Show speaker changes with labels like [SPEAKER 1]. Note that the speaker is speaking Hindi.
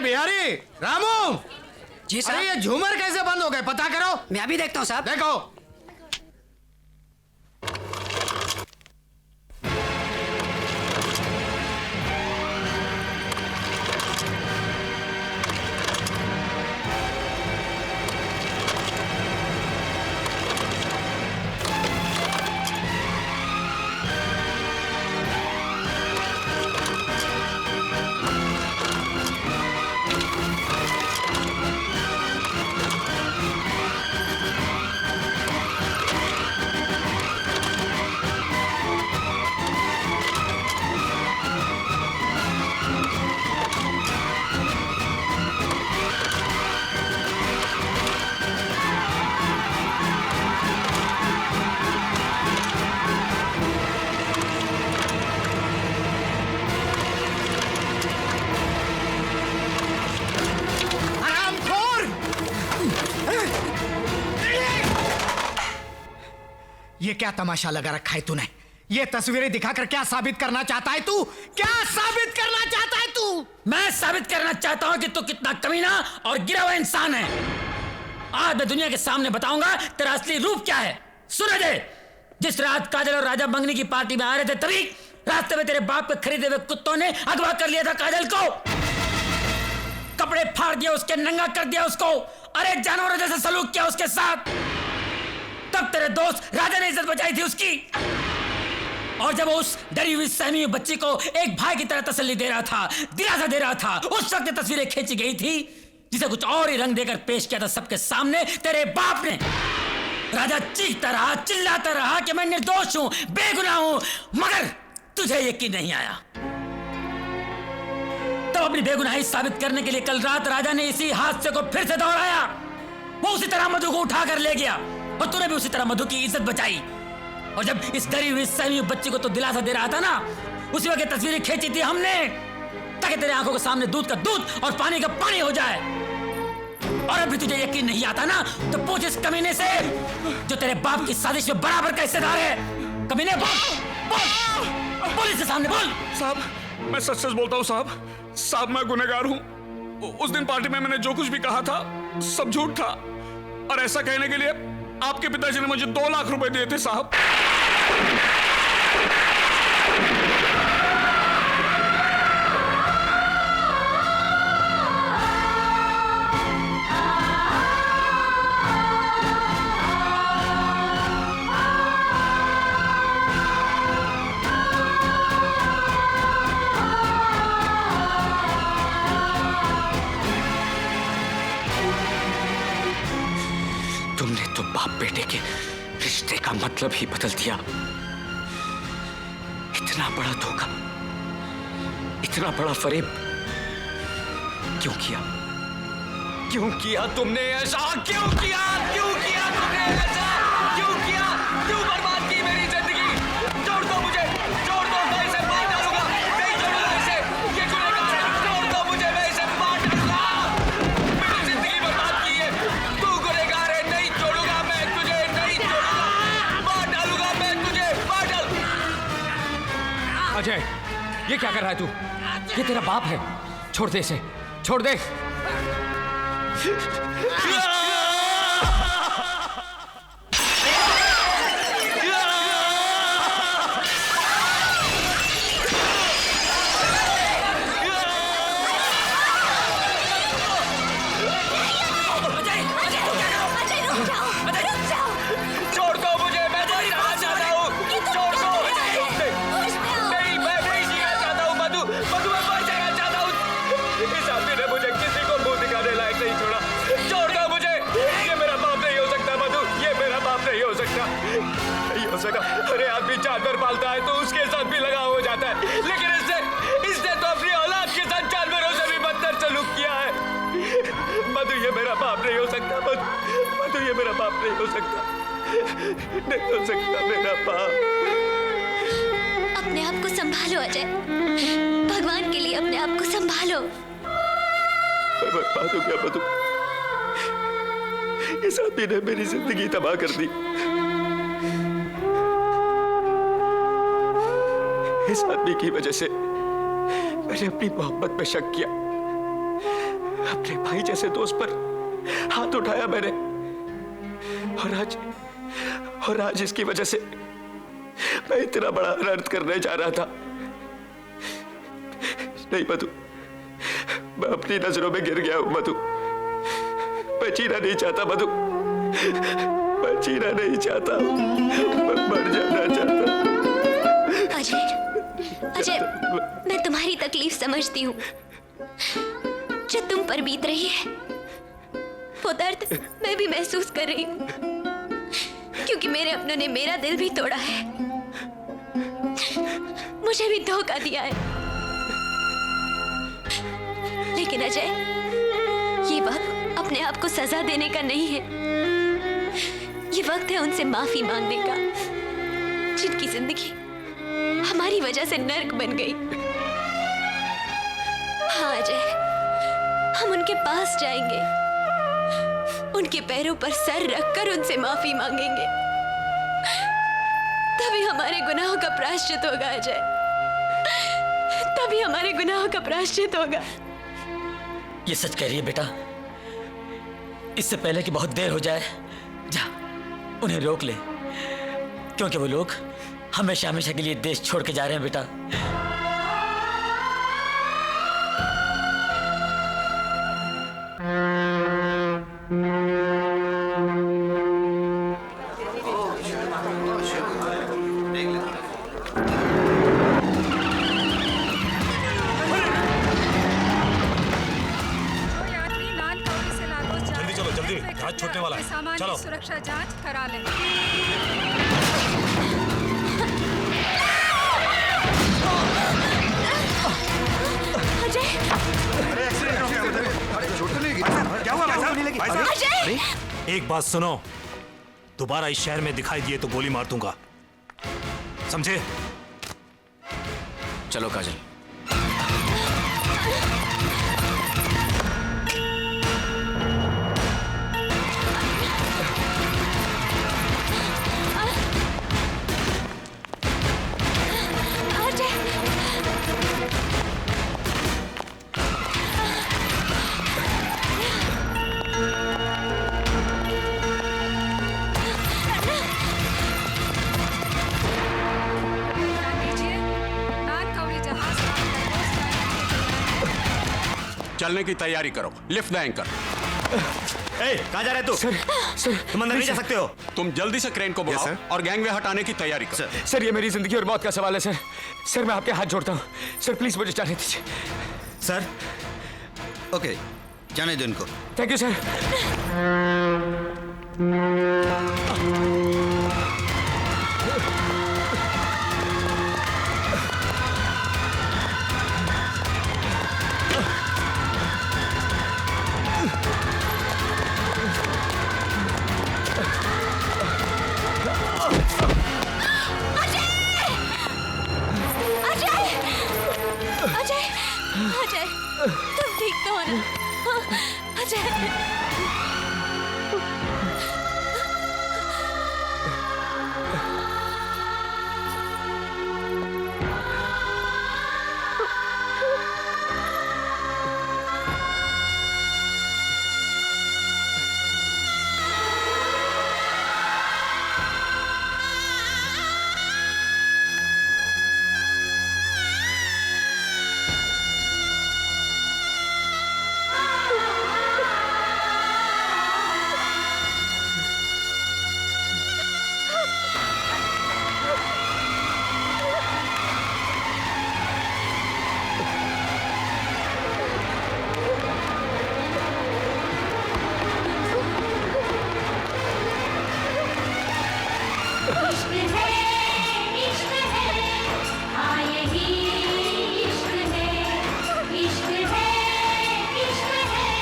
[SPEAKER 1] बिहारी, रामू।
[SPEAKER 2] जी साहब।
[SPEAKER 1] अरे ये झूमर कैसे बंद हो गए, पता करो।
[SPEAKER 2] मैं अभी देखता हूँ साहब।
[SPEAKER 1] देखो। ये क्या तमाशा लगा रखा है तूने? ये तस्वीरें दिखाकर क्या साबित करना चाहता है तू? क्या साबित करना चाहता है तू?
[SPEAKER 3] मैं साबित करना चाहता हूं कि तू कितना कमीना और गिरा हुआ इंसान है। आज मैं दुनिया के सामने बताऊंगा तेरा असली रूप क्या है। सुन दे, जिस रात काजल और राजा मंगनी की पार्टी में आ रहे थे तभी रास्ते में तेरे बाप के खरीदे हुए कुत्तों ने अगवा कर लिया था काजल को। कपड़े फाड़ दिया उसके, नंगा कर दिया उसको। अरे जानवरों जैसे सलूक किया उसके साथ। तब तेरे दोस्त राजा ने इज्जत बचाई थी उसकी। और जब उस डरी हुई सहमी हुई बच्ची को एक भाई की तरह तसल्ली दे रहा था, दिलासा दे रहा था, उस वक्त तस्वीरें खींची गई थी जिसे कुछ और ही रंग देकर पेश किया था सबके सामने तेरे बाप ने। राजा चीखता रहा, चिल्लाता रहा कि मैं निर्दोष हूं, बेगुनाह हूं, मगर तुझे यकीन नहीं आया। तब अपनी बेगुनाही साबित करने के लिए कल रात राजा ने इसी हादसे को फिर से दोहराया। वो उसी तरह मधु को उठा कर ले गया और तूने भी उसी तरह मधु की इज्जत बचाई। और जब इस डरी हुई सहमी हुई बच्ची को तो दिलासा दे रहा था ना, उसी वक्त तस्वीरें खींची थी हमने ताकि तेरे आंखों के सामने दूध का दूध और पानी का पानी हो जाए। और अभी तुझे यकीन नहीं आता ना, तो पूछ इस कमीने से जो तेरे बाप की साजिश में बराबर का हिस्सेदार है। कमीने बोल, बोल, बोल इसके सामने बोल।
[SPEAKER 4] साहब, मैं सच सच बोलता हूँ साहब। साहब, मैं गुनहगार हूँ। उस दिन पार्टी में मैंने जो कुछ भी कहा था सब झूठ था। और ऐसा कहने के लिए आपके पिताजी ने मुझे 2 लाख रुपए दिए थे साहब।
[SPEAKER 3] तुमने तो बाप बेटे के रिश्ते का मतलब ही बदल दिया। इतना बड़ा धोखा, इतना बड़ा फरेब क्यों किया? क्यों किया तुमने ऐसा? क्यों किया? क्यों किया तुमने ऐसा? क्यों किया? क्यों बर्बाद की मेरी जिंदगी? छोड़ दो मुझे, छोड़ दो, मैं इसे मार डालूंगा। नहीं छोड़ूंगा इसे, ये गुनहगार है। छोड़ दो मुझे, मैं इसे मार डालूंगा। मेरी जिंदगी बर्बाद की है। तू गुनहगार है, नहीं छोड़ूंगा मैं तुझे, नहीं छोड़ूंगा। मार डालूंगा मैं तुझे, मार डाल।
[SPEAKER 5] अजय, ये क्या कर रहा है तू? ये तेरा बाप है, छोड़ दे इसे, छोड़ दे।
[SPEAKER 4] छोड़ दो मुझे, मैं नहीं रहना चाहता हूँ। छोड़ दो। नहीं, मैं नहीं जीना चाहता हूँ मधु। मधु, मैं मर जाना चाहता हूँ। इस आदमी ने मुझे किसी को मुंह दिखाने लायक नहीं छोड़ा। छोड़ दो मुझे। ये मेरा बाप नहीं हो सकता मधु, ये मेरा बाप नहीं हो सकता, नहीं हो सकता। अरे आदमी जानवर पालता है तो उसके साथ भी लगाव हो जाता है, लेकिन इसने तो अपनी औलाद के साथ जानवरों से भी बदतर सलूक किया है। मधु, ये मेरा बाप नहीं हो सकता। मधु, ये मेरा बाप नहीं हो सकता, नहीं हो सकता मेरा बाप।
[SPEAKER 6] अपने आप को संभालो अजय, भगवान के लिए अपने आप को संभालो।
[SPEAKER 4] मैं बर्बाद हो गया मधु। इस आदमी ने मेरी जिंदगी तबाह कर दी। इस आदमी की वजह से मैंने अपनी मोहब्बत पे शक किया। अपने भाई जैसे दोस्त पर हाथ उठाया मैंने, और आज इसकी वजह से मैं इतना बड़ा अनर्थ करने जा रहा था। नहीं मधु, मैं अपनी नजरों में गिर गया हूं मधु। मैं जीना नहीं चाहता मधु, मैं जीना नहीं चाहता, मैं मर जाना चाहता।
[SPEAKER 6] अजय, मैं तुम्हारी तकलीफ समझती हूँ जो तुम पर बीत रही है। वो दर्द मैं भी महसूस कर रही हूँ, क्योंकि मेरे अपनों ने मेरा दिल भी तोड़ा है, मुझे भी धोखा दिया है। लेकिन अजय, ये वक्त अपने आप को सजा देने का नहीं है, ये वक्त है उनसे माफी मांगने का, जिनकी जिंदगी हमारी वजह से नर्क बन गई। हाँ अजय, हम उनके पास जाएंगे, उनके पैरों पर सर रखकर उनसे माफी मांगेंगे, तभी हमारे गुनाहों का प्रायश्चित होगा अजय, तभी हमारे गुनाहों का प्रायश्चित होगा।
[SPEAKER 3] ये सच कह रही है बेटा। इससे पहले कि बहुत देर हो जाए, जा उन्हें रोक ले, क्योंकि वो लोग हमेशा हमेशा के लिए देश छोड़ के जा रहे हैं बेटा।
[SPEAKER 7] छूटने वाला है, चलो। सुरक्षा जांच करा लें।
[SPEAKER 6] अजय,
[SPEAKER 7] क्या हुआ भाई साहब?
[SPEAKER 6] अजय,
[SPEAKER 7] एक बात सुनो, दोबारा इस शहर में दिखाई दिए तो गोली मार दूंगा, समझे?
[SPEAKER 5] चलो काजल।
[SPEAKER 8] चलने की तैयारी करो, लिफ्ट द एंकर।
[SPEAKER 9] कहाँ जा रहे तू? सर, तुम अंदर नहीं जा सकते हो।
[SPEAKER 8] तुम जल्दी से क्रेन को बुलाओ और गैंगवे हटाने की तैयारी करो।
[SPEAKER 5] सर, ये मेरी जिंदगी और मौत का सवाल है सर। सर, मैं आपके हाथ जोड़ता हूँ सर, प्लीज मुझे जाने दीजिए।
[SPEAKER 9] सर, ओके, जाने दो इनको।
[SPEAKER 5] Thank you sir.
[SPEAKER 6] अजय, तुम ठीक तो हो ना? अजय,
[SPEAKER 10] इश्क है, इश्क है,